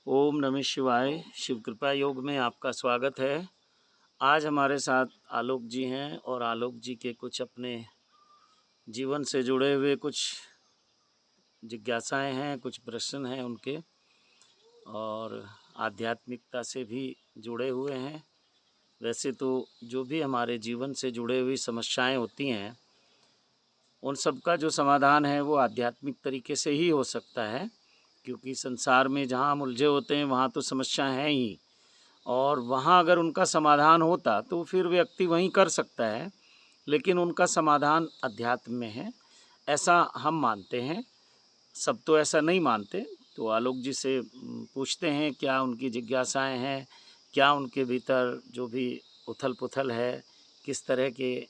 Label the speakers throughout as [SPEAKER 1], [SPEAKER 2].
[SPEAKER 1] ओम नमः शिवाय। शिव कृपा योग में आपका स्वागत है। आज हमारे साथ आलोक जी हैं और आलोक जी के कुछ अपने जीवन से जुड़े हुए कुछ जिज्ञासाएं हैं, कुछ प्रश्न हैं उनके, और आध्यात्मिकता से भी जुड़े हुए हैं। वैसे तो जो भी हमारे जीवन से जुड़े हुई समस्याएं होती हैं, उन सब का जो समाधान है वो आध्यात्मिक तरीके से ही हो सकता है, क्योंकि संसार में जहाँ हम उलझे होते हैं वहाँ तो समस्या हैं ही, और वहाँ अगर उनका समाधान होता तो फिर व्यक्ति वहीं कर सकता है, लेकिन उनका समाधान अध्यात्म में है, ऐसा हम मानते हैं। सब तो ऐसा नहीं मानते। तो आलोक जी से पूछते हैं क्या उनकी जिज्ञासाएं हैं, क्या उनके भीतर जो भी उथल पुथल है, किस तरह के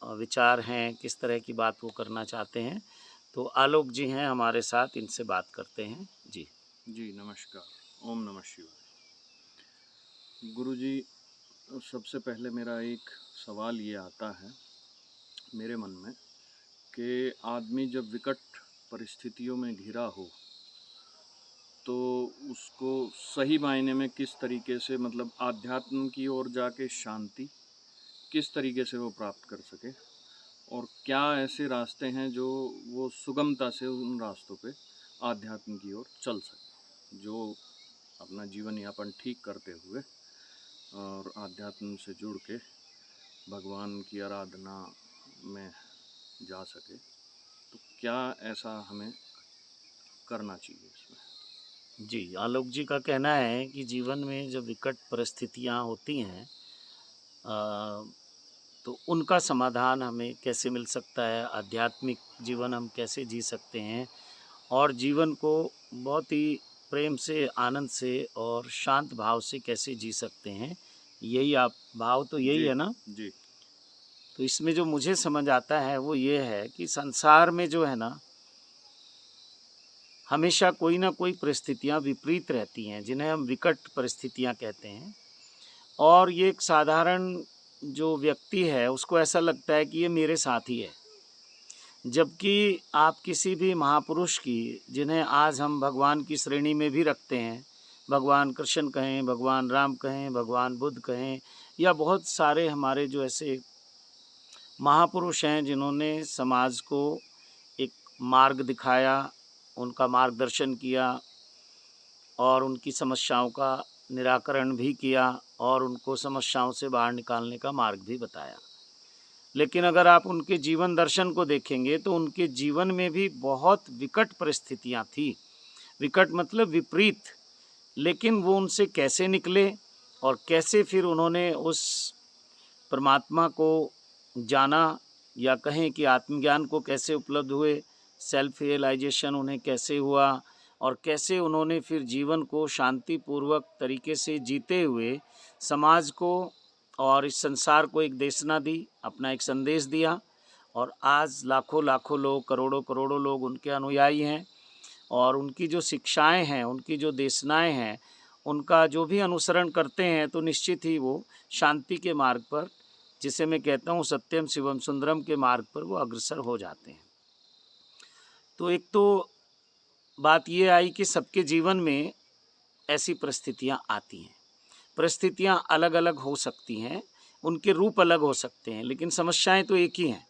[SPEAKER 1] विचार हैं, किस तरह की बात वो करना चाहते हैं। तो आलोक जी हैं हमारे साथ, इनसे बात करते हैं। जी
[SPEAKER 2] जी नमस्कार। ओम नमः शिवाय। गुरुजी, सबसे पहले मेरा एक सवाल ये आता है मेरे मन में कि आदमी जब विकट परिस्थितियों में घिरा हो तो उसको सही मायने में किस तरीके से, मतलब आध्यात्म की ओर जाके शांति किस तरीके से वो प्राप्त कर सके, और क्या ऐसे रास्ते हैं जो वो सुगमता से उन रास्तों पे आध्यात्म की ओर चल सके, जो अपना जीवन यापन ठीक करते हुए और आध्यात्म से जुड़ के भगवान की आराधना में जा सके। तो क्या ऐसा हमें करना चाहिए इसमें?
[SPEAKER 1] जी, आलोक जी का कहना है कि जीवन में जब विकट परिस्थितियाँ होती हैं, तो उनका समाधान हमें कैसे मिल सकता है, आध्यात्मिक जीवन हम कैसे जी सकते हैं, और जीवन को बहुत ही प्रेम से, आनंद से और शांत भाव से कैसे जी सकते हैं। यही आप भाव तो यही
[SPEAKER 2] जी
[SPEAKER 1] है ना?
[SPEAKER 2] जी।
[SPEAKER 1] तो इसमें जो मुझे समझ आता है वो ये है कि संसार में जो है ना, हमेशा कोई ना कोई परिस्थितियाँ विपरीत रहती हैं, जिन्हें हम विकट परिस्थितियाँ कहते हैं। और ये एक साधारण जो व्यक्ति है उसको ऐसा लगता है कि ये मेरे साथ ही है, जबकि आप किसी भी महापुरुष की, जिन्हें आज हम भगवान की श्रेणी में भी रखते हैं, भगवान कृष्ण कहें, भगवान राम कहें, भगवान बुद्ध कहें, या बहुत सारे हमारे जो ऐसे महापुरुष हैं जिन्होंने समाज को एक मार्ग दिखाया, उनका मार्गदर्शन किया और उनकी समस्याओं का निराकरण भी किया और उनको समस्याओं से बाहर निकालने का मार्ग भी बताया। लेकिन अगर आप उनके जीवन दर्शन को देखेंगे तो उनके जीवन में भी बहुत विकट परिस्थितियां थी। विकट मतलब विपरीत। लेकिन वो उनसे कैसे निकले और कैसे फिर उन्होंने उस परमात्मा को जाना, या कहें कि आत्मज्ञान को कैसे उपलब्ध हुए, सेल्फ रियलाइजेशन उन्हें कैसे हुआ, और कैसे उन्होंने फिर जीवन को शांतिपूर्वक तरीके से जीते हुए समाज को और इस संसार को एक देशना दी, अपना एक संदेश दिया। और आज लाखों लाखों लोग, करोड़ों करोड़ों लोग उनके अनुयायी हैं, और उनकी जो शिक्षाएं हैं, उनकी जो देशनाएं हैं, उनका जो भी अनुसरण करते हैं तो निश्चित ही वो शांति के मार्ग पर, जिसे मैं कहता हूँ सत्यम शिवम सुंदरम के मार्ग पर वो अग्रसर हो जाते हैं। तो एक तो बात ये आई कि सबके जीवन में ऐसी परिस्थितियाँ आती हैं। परिस्थितियाँ अलग अलग हो सकती हैं, उनके रूप अलग हो सकते हैं, लेकिन समस्याएं तो एक ही हैं।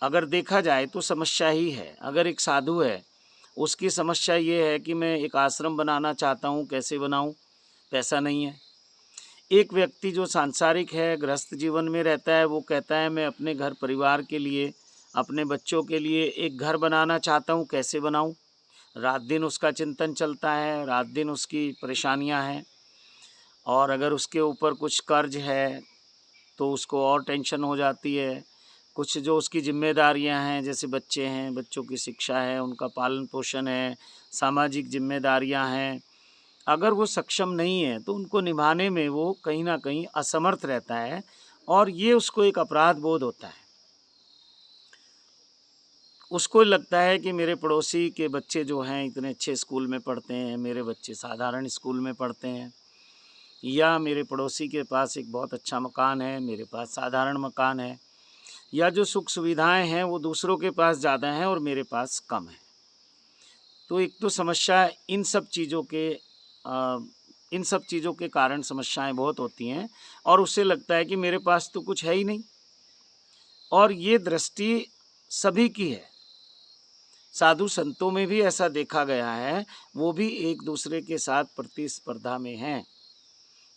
[SPEAKER 1] अगर देखा जाए तो समस्या ही है। अगर एक साधु है, उसकी समस्या ये है कि मैं एक आश्रम बनाना चाहता हूँ, कैसे बनाऊँ, पैसा नहीं है। एक व्यक्ति जो सांसारिक है, गृहस्थ जीवन में रहता है, वो कहता है मैं अपने घर परिवार के लिए, अपने बच्चों के लिए एक घर बनाना चाहता हूँ, कैसे बनाऊँ। रात दिन उसका चिंतन चलता है, रात दिन उसकी परेशानियाँ हैं, और अगर उसके ऊपर कुछ कर्ज है तो उसको और टेंशन हो जाती है। कुछ जो उसकी ज़िम्मेदारियाँ हैं, जैसे बच्चे हैं, बच्चों की शिक्षा है, उनका पालन पोषण है, सामाजिक ज़िम्मेदारियाँ हैं, अगर वो सक्षम नहीं है तो उनको निभाने में वो कहीं न कहीं असमर्थ रहता है, और ये उसको एक अपराध बोध होता है। उसको लगता है कि मेरे पड़ोसी के बच्चे जो हैं इतने अच्छे स्कूल में पढ़ते हैं, मेरे बच्चे साधारण स्कूल में पढ़ते हैं, या मेरे पड़ोसी के पास एक बहुत अच्छा मकान है, मेरे पास साधारण मकान है, या जो सुख सुविधाएं हैं वो दूसरों के पास ज़्यादा हैं और मेरे पास कम है। तो एक तो समस्या इन सब चीज़ों के कारण समस्याएं बहुत होती हैं और उससे लगता है कि मेरे पास तो कुछ है ही नहीं। और ये दृष्टि सभी की है, साधु संतों में भी ऐसा देखा गया है, वो भी एक दूसरे के साथ प्रतिस्पर्धा में हैं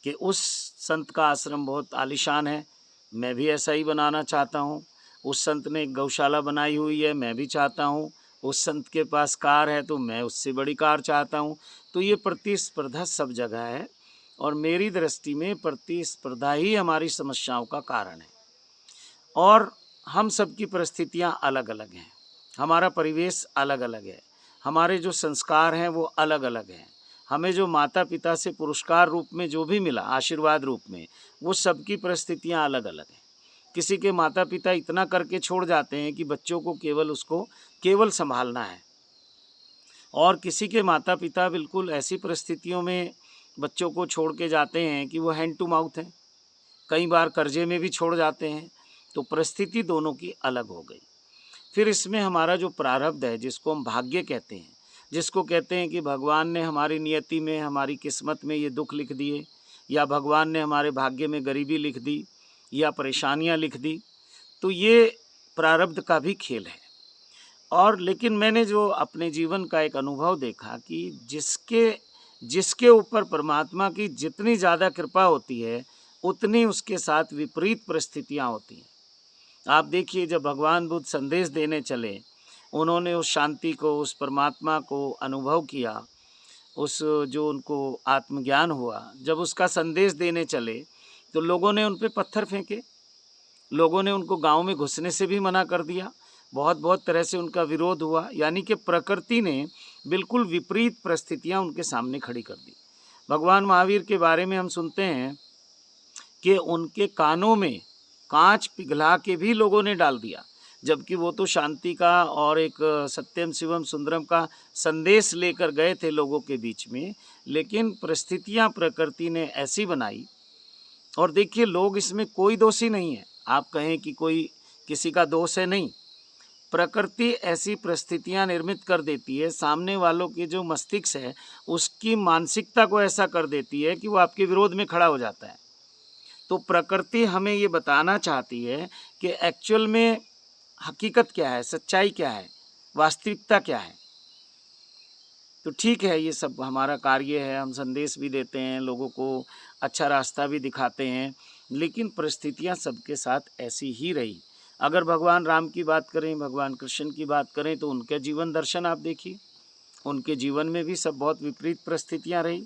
[SPEAKER 1] कि उस संत का आश्रम बहुत आलीशान है, मैं भी ऐसा ही बनाना चाहता हूँ। उस संत ने एक गौशाला बनाई हुई है, मैं भी चाहता हूँ। उस संत के पास कार है तो मैं उससे बड़ी कार चाहता हूँ। तो ये प्रतिस्पर्धा सब जगह है और मेरी दृष्टि में प्रतिस्पर्धा ही हमारी समस्याओं का कारण है। और हम सबकी परिस्थितियाँ अलग अलग हैं, हमारा परिवेश अलग अलग है, हमारे जो संस्कार हैं वो अलग अलग हैं। हमें जो माता पिता से पुरस्कार रूप में जो भी मिला, आशीर्वाद रूप में, वो सबकी परिस्थितियाँ अलग अलग हैं। किसी के माता पिता इतना करके छोड़ जाते हैं कि बच्चों को केवल संभालना है, और किसी के माता पिता बिल्कुल ऐसी परिस्थितियों में बच्चों को छोड़ के जाते हैं कि वो हैंड टू माउथ हैं, कई बार कर्जे में भी छोड़ जाते हैं। तो परिस्थिति दोनों की अलग हो गई। फिर इसमें हमारा जो प्रारब्ध है, जिसको हम भाग्य कहते हैं, जिसको कहते हैं कि भगवान ने हमारी नियति में, हमारी किस्मत में ये दुख लिख दिए, या भगवान ने हमारे भाग्य में गरीबी लिख दी या परेशानियां लिख दी, तो ये प्रारब्ध का भी खेल है। और लेकिन मैंने जो अपने जीवन का एक अनुभव देखा कि जिसके ऊपर परमात्मा की जितनी ज़्यादा कृपा होती है, उतनी उसके साथ विपरीत परिस्थितियां होती हैं। आप देखिए, जब भगवान बुद्ध संदेश देने चले, उन्होंने उस शांति को, उस परमात्मा को अनुभव किया, उस जो उनको आत्मज्ञान हुआ, जब उसका संदेश देने चले तो लोगों ने उन पे पत्थर फेंके, लोगों ने उनको गांव में घुसने से भी मना कर दिया, बहुत बहुत तरह से उनका विरोध हुआ। यानी कि प्रकृति ने बिल्कुल विपरीत परिस्थितियां उनके सामने खड़ी कर दी। भगवान महावीर के बारे में हम सुनते हैं कि उनके कानों में कांच पिघला के भी लोगों ने डाल दिया, जबकि वो तो शांति का और एक सत्यम शिवम सुंदरम का संदेश लेकर गए थे लोगों के बीच में। लेकिन परिस्थितियां प्रकृति ने ऐसी बनाई, और देखिए, लोग इसमें कोई दोषी नहीं है, आप कहें कि कोई किसी का दोष है, नहीं। प्रकृति ऐसी परिस्थितियां निर्मित कर देती है, सामने वालों के जो मस्तिष्क है उसकी मानसिकता को ऐसा कर देती है कि वो आपके विरोध में खड़ा हो जाता है। तो प्रकृति हमें ये बताना चाहती है कि एक्चुअल में हकीकत क्या है, सच्चाई क्या है, वास्तविकता क्या है। तो ठीक है, ये सब हमारा कार्य है, हम संदेश भी देते हैं, लोगों को अच्छा रास्ता भी दिखाते हैं, लेकिन परिस्थितियां सबके साथ ऐसी ही रही। अगर भगवान राम की बात करें, भगवान कृष्ण की बात करें, तो उनके जीवन दर्शन आप देखिए, उनके जीवन में भी सब बहुत विपरीत परिस्थितियां रही।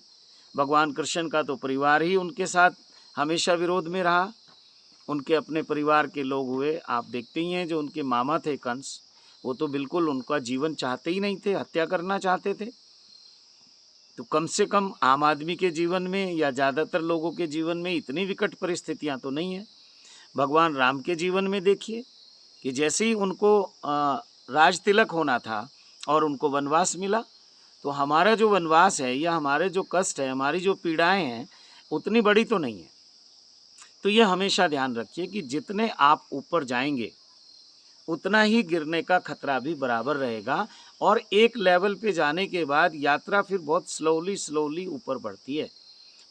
[SPEAKER 1] भगवान कृष्ण का तो परिवार ही उनके साथ हमेशा विरोध में रहा, उनके अपने परिवार के लोग हुए, आप देखते ही हैं, जो उनके मामा थे कंस, वो तो बिल्कुल उनका जीवन चाहते ही नहीं थे, हत्या करना चाहते थे। तो कम से कम आम आदमी के जीवन में या ज़्यादातर लोगों के जीवन में इतनी विकट परिस्थितियां तो नहीं है। भगवान राम के जीवन में देखिए कि जैसे ही उनको राज तिलक होना था और उनको वनवास मिला, तो हमारा जो वनवास है या हमारे जो कष्ट है, हमारी जो पीड़ाएं हैं, उतनी बड़ी तो नहीं है। तो यह हमेशा ध्यान रखिए कि जितने आप ऊपर जाएंगे उतना ही गिरने का खतरा भी बराबर रहेगा, और एक लेवल पे जाने के बाद यात्रा फिर बहुत स्लोली ऊपर बढ़ती है।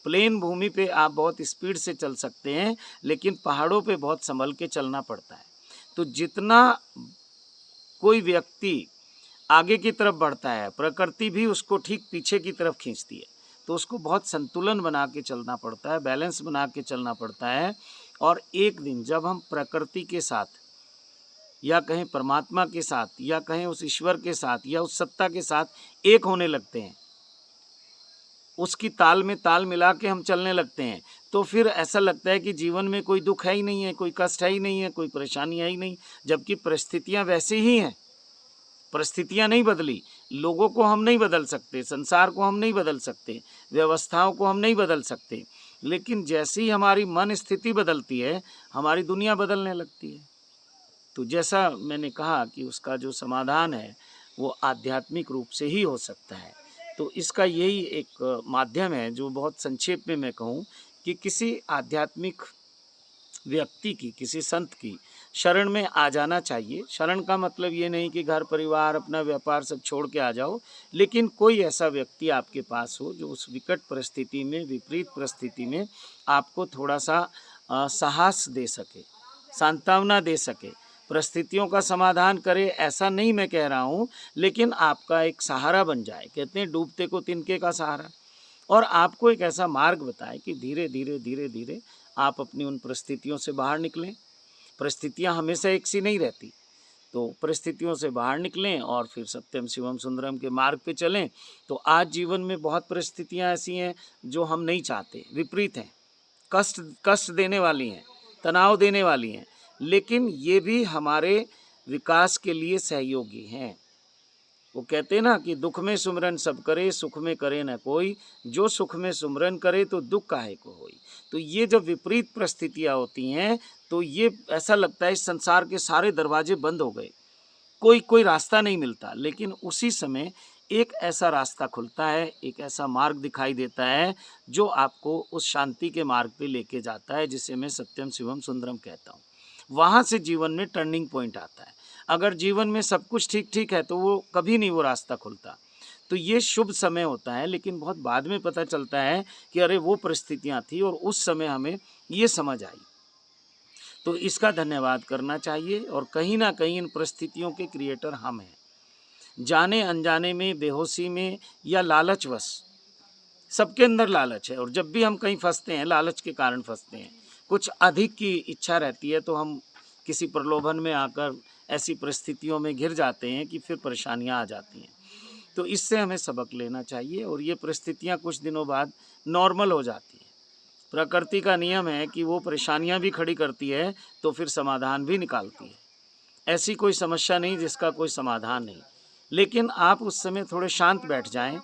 [SPEAKER 1] प्लेन भूमि पे आप बहुत स्पीड से चल सकते हैं, लेकिन पहाड़ों पे बहुत संभल के चलना पड़ता है। तो जितना कोई व्यक्ति आगे की तरफ बढ़ता है, प्रकृति भी उसको ठीक पीछे की तरफ खींचती है। तो उसको बहुत संतुलन बना के चलना पड़ता है, बैलेंस बना के चलना पड़ता है। और एक दिन जब हम प्रकृति के साथ, या कहें परमात्मा के साथ, या कहें उस ईश्वर के साथ, या उस सत्ता के साथ एक होने लगते हैं, उसकी ताल में ताल मिला के हम चलने लगते हैं, तो फिर ऐसा लगता है कि जीवन में कोई दुख है ही नहीं है, कोई कष्ट है ही नहीं है, कोई परेशानी है ही नहीं। जबकि परिस्थितियां वैसी ही हैं, परिस्थितियां नहीं बदली, लोगों को हम नहीं बदल सकते, संसार को हम नहीं बदल सकते, व्यवस्थाओं को हम नहीं बदल सकते, लेकिन जैसे ही हमारी मन स्थिति बदलती है, हमारी दुनिया बदलने लगती है। तो जैसा मैंने कहा कि उसका जो समाधान है वो आध्यात्मिक रूप से ही हो सकता है। तो इसका यही एक माध्यम है, जो बहुत संक्षेप में मैं कहूँ कि किसी आध्यात्मिक व्यक्ति की, किसी संत की शरण में आ जाना चाहिए। शरण का मतलब ये नहीं कि घर परिवार अपना व्यापार सब छोड़ के आ जाओ, लेकिन कोई ऐसा व्यक्ति आपके पास हो जो उस विकट परिस्थिति में, विपरीत परिस्थिति में आपको थोड़ा सा साहस दे सके, सांत्वना दे सके, परिस्थितियों का समाधान करे, ऐसा नहीं मैं कह रहा हूँ, लेकिन आपका एक सहारा बन जाए। कहते हैं डूबते को तिनके का सहारा। और आपको एक ऐसा मार्ग बताए कि धीरे धीरे धीरे धीरे आप अपनी उन परिस्थितियों से बाहर निकलें। परिस्थितियाँ हमेशा एक सी नहीं रहती, तो परिस्थितियों से बाहर निकलें और फिर सत्यम शिवम सुंदरम के मार्ग पे चलें। तो आज जीवन में बहुत परिस्थितियाँ ऐसी हैं जो हम नहीं चाहते, विपरीत हैं, कष्ट कष्ट देने वाली हैं, तनाव देने वाली हैं, लेकिन ये भी हमारे विकास के लिए सहयोगी हैं। वो कहते हैं ना कि दुख में सुमरन सब करे, सुख में करे न कोई, जो सुख में सुमरन करे तो दुख काहे को होई। तो ये जब विपरीत परिस्थितियाँ होती हैं तो ये ऐसा लगता है इस संसार के सारे दरवाजे बंद हो गए, कोई रास्ता नहीं मिलता, लेकिन उसी समय एक ऐसा रास्ता खुलता है, एक ऐसा मार्ग दिखाई देता है जो आपको उस शांति के मार्ग पे लेके जाता है, जिसे मैं सत्यम शिवम सुंदरम कहता हूँ। वहाँ से जीवन में टर्निंग पॉइंट आता है। अगर जीवन में सब कुछ ठीक ठीक है तो वो कभी नहीं वो रास्ता खुलता। तो ये शुभ समय होता है, लेकिन बहुत बाद में पता चलता है कि अरे वो परिस्थितियाँ थी और उस समय हमें ये समझ आई। तो इसका धन्यवाद करना चाहिए। और कहीं ना कहीं इन परिस्थितियों के क्रिएटर हम हैं। जाने अनजाने में, बेहोशी में या लालचवश, सबके अंदर लालच है, और जब भी हम कहीं फंसते हैं लालच के कारण फंसते हैं। कुछ अधिक की इच्छा रहती है तो हम किसी प्रलोभन में आकर ऐसी परिस्थितियों में घिर जाते हैं कि फिर परेशानियां आ जाती हैं। तो इससे हमें सबक लेना चाहिए और ये परिस्थितियां कुछ दिनों बाद नॉर्मल हो जाती हैं। प्रकृति का नियम है कि वो परेशानियां भी खड़ी करती है तो फिर समाधान भी निकालती है। ऐसी कोई समस्या नहीं जिसका कोई समाधान नहीं, लेकिन आप उस समय थोड़े शांत बैठ जाएं,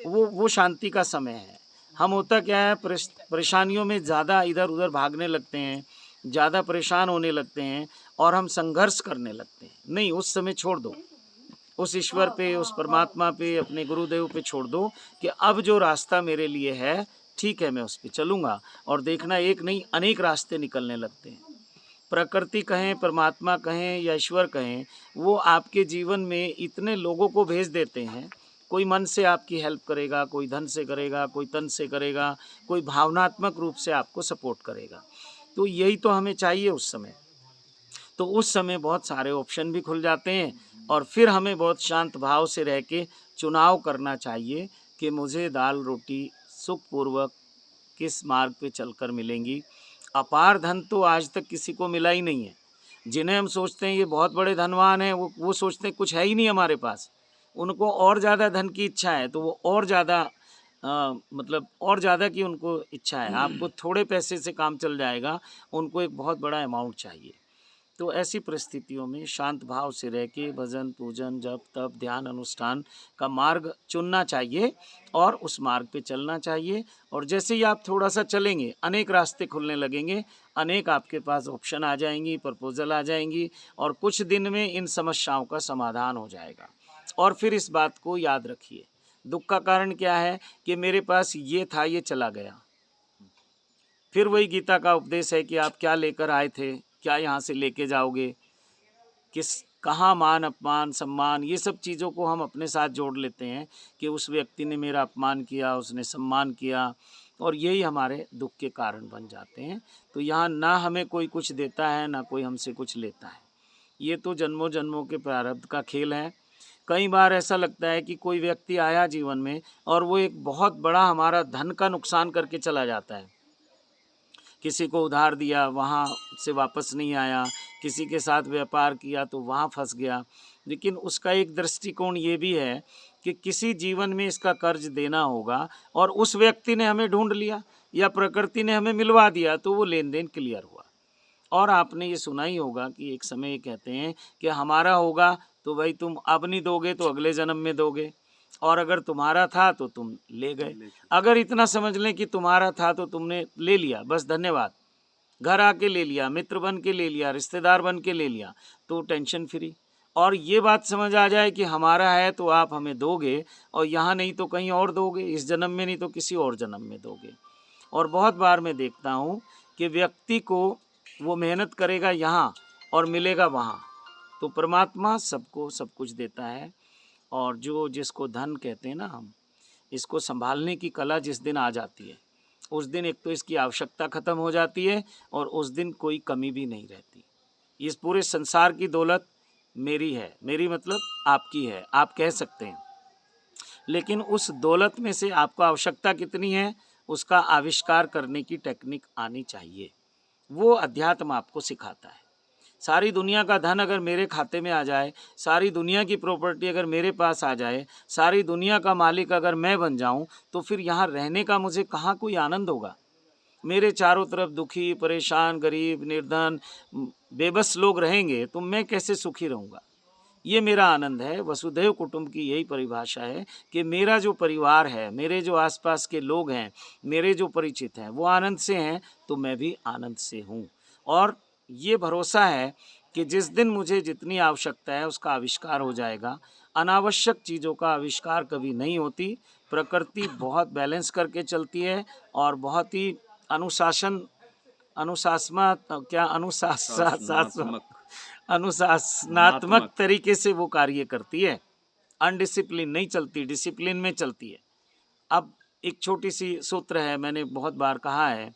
[SPEAKER 1] वो शांति का समय है। हम होता क्या है, परेशानियों में ज़्यादा इधर उधर भागने लगते हैं, ज़्यादा परेशान होने लगते हैं और हम संघर्ष करने लगते हैं। नहीं, उस समय छोड़ दो, उस ईश्वर पे, उस परमात्मा पे, अपने गुरुदेव पे छोड़ दो कि अब जो रास्ता मेरे लिए है ठीक है, मैं उस पर चलूँगा। और देखना एक नहीं अनेक रास्ते निकलने लगते हैं। प्रकृति कहें, परमात्मा कहें या ईश्वर कहें, वो आपके जीवन में इतने लोगों को भेज देते हैं। कोई मन से आपकी हेल्प करेगा, कोई धन से करेगा, कोई तन से करेगा, कोई भावनात्मक रूप से आपको सपोर्ट करेगा। तो यही तो हमें चाहिए उस समय। तो उस समय बहुत सारे ऑप्शन भी खुल जाते हैं और फिर हमें बहुत शांत भाव से रह के चुनाव करना चाहिए कि मुझे दाल रोटी सुखपूर्वक किस मार्ग पे चलकर मिलेंगी। अपार धन तो आज तक किसी को मिला ही नहीं है। जिन्हें हम सोचते हैं ये बहुत बड़े धनवान हैं, वो सोचते हैं कुछ है ही नहीं हमारे पास। उनको और ज़्यादा धन की इच्छा है तो वो और ज़्यादा मतलब और ज़्यादा की उनको इच्छा है। आपको थोड़े पैसे से काम चल जाएगा, उनको एक बहुत बड़ा अमाउंट चाहिए। तो ऐसी परिस्थितियों में शांत भाव से रह के भजन, पूजन, जप, तप, ध्यान, अनुष्ठान का मार्ग चुनना चाहिए और उस मार्ग पे चलना चाहिए। और जैसे ही आप थोड़ा सा चलेंगे, अनेक रास्ते खुलने लगेंगे, अनेक आपके पास ऑप्शन आ जाएंगी, प्रपोजल आ जाएंगी और कुछ दिन में इन समस्याओं का समाधान हो जाएगा। और फिर इस बात को याद रखिए, दुख का कारण क्या है कि मेरे पास ये था, ये चला गया। फिर वही गीता का उपदेश है कि आप क्या लेकर आए थे, क्या यहाँ से लेके जाओगे, कहाँ मान अपमान सम्मान, ये सब चीज़ों को हम अपने साथ जोड़ लेते हैं कि उस व्यक्ति ने मेरा अपमान किया, उसने सम्मान किया, और यही हमारे दुख के कारण बन जाते हैं। तो यहाँ ना हमें कोई कुछ देता है, ना कोई हमसे कुछ लेता है। ये तो जन्मों जन्मों के प्रारब्ध का खेल है। कई बार ऐसा लगता है कि कोई व्यक्ति आया जीवन में और वो एक बहुत बड़ा हमारा धन का नुकसान करके चला जाता है। किसी को उधार दिया, वहाँ से वापस नहीं आया, किसी के साथ व्यापार किया तो वहाँ फंस गया। लेकिन उसका एक दृष्टिकोण ये भी है कि किसी जीवन में इसका कर्ज देना होगा और उस व्यक्ति ने हमें ढूंढ लिया या प्रकृति ने हमें मिलवा दिया तो वो लेन देन क्लियर हुआ। और आपने ये सुना ही होगा कि एक समय ये कहते हैं कि हमारा होगा तो भाई तुम अब नहीं दोगे तो अगले जन्म में दोगे, और अगर तुम्हारा था तो तुम ले गए। अगर इतना समझ लें कि तुम्हारा था तो तुमने ले लिया, बस धन्यवाद, घर आके ले लिया, मित्र बन के ले लिया, रिश्तेदार बन के ले लिया, तो टेंशन फ्री। और ये बात समझ आ जाए कि हमारा है तो आप हमें दोगे, और यहाँ नहीं तो कहीं और दोगे, इस जन्म में नहीं तो किसी और जन्म में दोगे। और बहुत बार मैं देखता हूँ कि व्यक्ति को वो मेहनत करेगा यहाँ और मिलेगा वहाँ। तो परमात्मा सबको सब कुछ देता है, और जो जिसको धन कहते हैं ना हम, इसको संभालने की कला जिस दिन आ जाती है, उस दिन एक तो इसकी आवश्यकता ख़त्म हो जाती है, और उस दिन कोई कमी भी नहीं रहती। इस पूरे संसार की दौलत मेरी है, मेरी मतलब आपकी है, आप कह सकते हैं। लेकिन उस दौलत में से आपको आवश्यकता कितनी है, उसका आविष्कार करने की टेक्निक आनी चाहिए। वो अध्यात्म आपको सिखाता है। सारी दुनिया का धन अगर मेरे खाते में आ जाए, सारी दुनिया की प्रॉपर्टी अगर मेरे पास आ जाए, सारी दुनिया का मालिक अगर मैं बन जाऊं, तो फिर यहाँ रहने का मुझे कहाँ कोई आनंद होगा। मेरे चारों तरफ दुखी, परेशान, गरीब, निर्धन, बेबस लोग रहेंगे, तो मैं कैसे सुखी रहूँगा। ये मेरा आनंद है। वसुधैव कुटुंब की यही परिभाषा है कि मेरा जो परिवार है, मेरे जो आसपास के लोग हैं, मेरे जो परिचित हैं, वो आनंद से हैं, तो मैं भी आनंद से हूँ। और ये भरोसा है कि जिस दिन मुझे जितनी आवश्यकता है उसका आविष्कार हो जाएगा। अनावश्यक चीज़ों का आविष्कार कभी नहीं होती। प्रकृति बहुत बैलेंस करके चलती है, और बहुत ही अनुशासन अनुशासनात्मक क्या अनुशासनात्मक अनुशासनात्मक तरीके से वो कार्य करती है। अनडिसिप्लिन नहीं चलती, डिसिप्लिन में चलती है। अब एक छोटी सी सूत्र है, मैंने बहुत बार कहा है।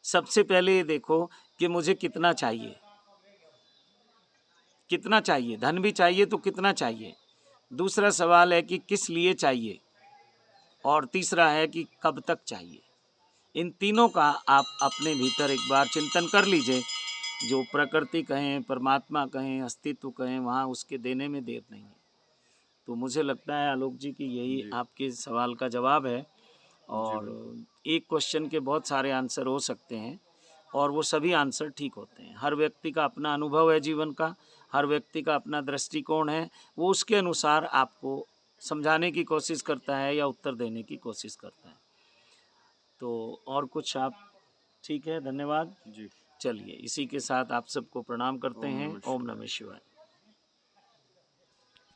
[SPEAKER 1] सबसे पहले ये देखो कि मुझे कितना चाहिए, कितना चाहिए, धन भी चाहिए तो कितना चाहिए। दूसरा सवाल है कि किस लिए चाहिए, और तीसरा है कि कब तक चाहिए। इन तीनों का आप अपने भीतर एक बार चिंतन कर लीजिए। जो प्रकृति कहें, परमात्मा कहें, अस्तित्व कहें, वहाँ उसके देने में देर नहीं है। तो मुझे लगता है आलोक जी कि यही
[SPEAKER 2] जी
[SPEAKER 1] आपके सवाल का जवाब है।
[SPEAKER 2] जी
[SPEAKER 1] और
[SPEAKER 2] बिल्कुल।
[SPEAKER 1] एक क्वेश्चन के बहुत सारे आंसर हो सकते हैं, और वो सभी आंसर ठीक होते हैं। हर व्यक्ति का अपना अनुभव है जीवन का, हर व्यक्ति का अपना दृष्टिकोण है। वो उसके अनुसार आपको समझाने की कोशिश करता है या उत्तर देने की कोशिश करता है। तो और कुछ आप? ठीक है, धन्यवाद।
[SPEAKER 2] जी।
[SPEAKER 1] चलिए, इसी के साथ आप सबको प्रणाम करते
[SPEAKER 2] ओम
[SPEAKER 1] हैं।
[SPEAKER 2] नमः
[SPEAKER 1] ओम
[SPEAKER 2] शिवाय।
[SPEAKER 1] नमः शिवाय।